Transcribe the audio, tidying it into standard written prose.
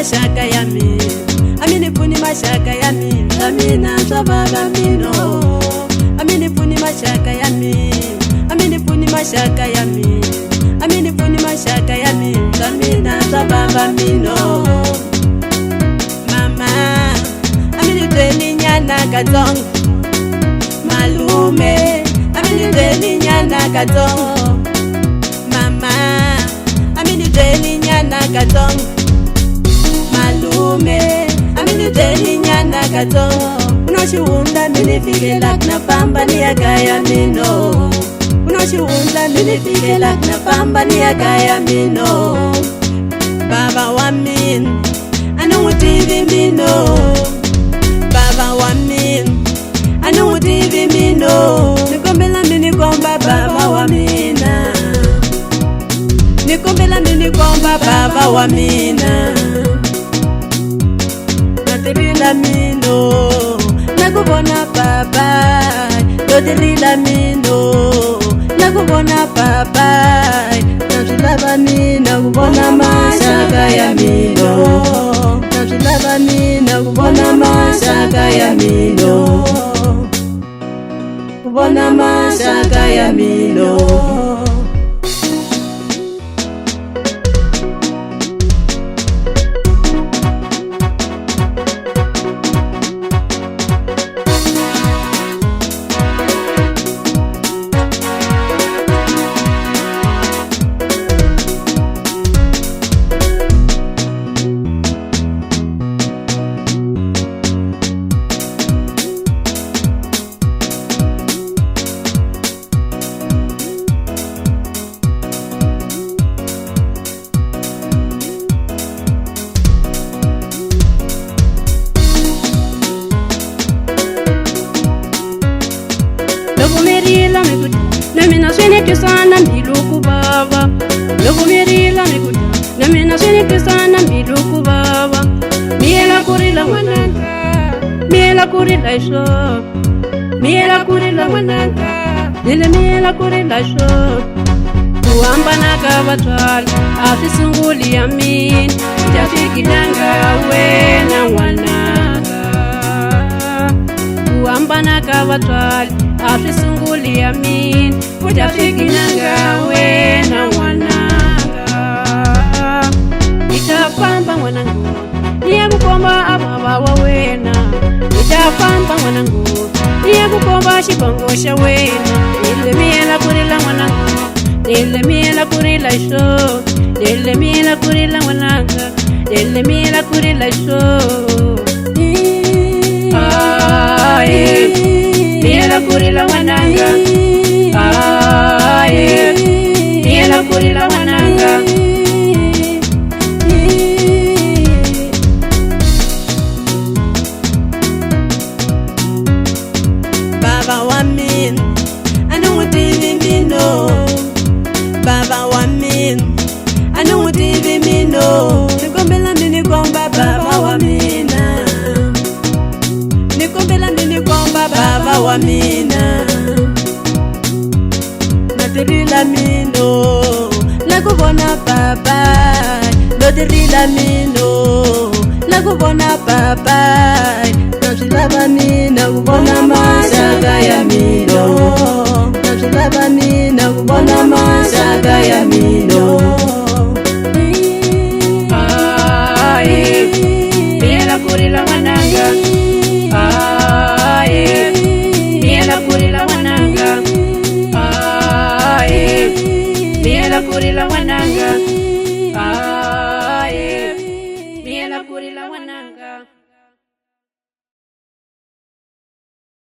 mashaka yami, aminifuni mashaka yami, amina sababa mino. Aminifuni mashaka yami, aminifuni mashaka yami, aminifuni mashaka yami, amina sababa mino. Mama, aminitweni nyana katong, malume, aminitweni nyana katong. Mama, aminitweni nyana katong, malume, aminitweni nyana katong. Unoshiunda minifigela na pamba ni agaya mino. Unoshiunda minifigela na pamba ni agaya mino. Baba wa min, anutivi mino. Baba wa min, anutivi mino. Nikombela mini komba baba wa mina. Nikombela mini komba baba wa mina. Natirila mino. Nakubona baba, yodirila mino. Nakubona baba, natilaba mina kubona mashaka ya mino. Natilaba mina kubona mashaka ya mino. Kubona mashaka ya mino. Lokumerila mekuta, namina swene kisana mbiluku baba. Lokumerila mekuta, namina swene kisana mbiluku baba. Miela kurila wananga, miela kurila isho. Miela kurila wananga, dile miela kurila isho. Kuamba naka batwali, afisunguli yamin. Jafikilanga wena wananga. Kuamba naka batwali, afisunguli yamin. Jafikilanga wena wananga. Itapamba wanangu, niye kukomba ababa wawena. Itapamba wanangu, niye kukomba shibangosha wena. Ile miela kurila wanangu, ile miela kurila isho. Ile miela kurila wananga, ile miela kurila isho. Miela kurila wananga, miela kurila wananga. Baba wa min, anutivi mino. Baba wa min, anutivi mino. Nikombela mini komba baba wa mina. Nikombela mini komba baba wa mina. Natirila mino. Nakubona baba, yodirila mino. Nakubona baba, natilaba mina kubona mashaka ya mino. Natilaba mina kubona mashaka ya mino. Miela kurila wananga, miela kurila wananga, miela kurila wananga.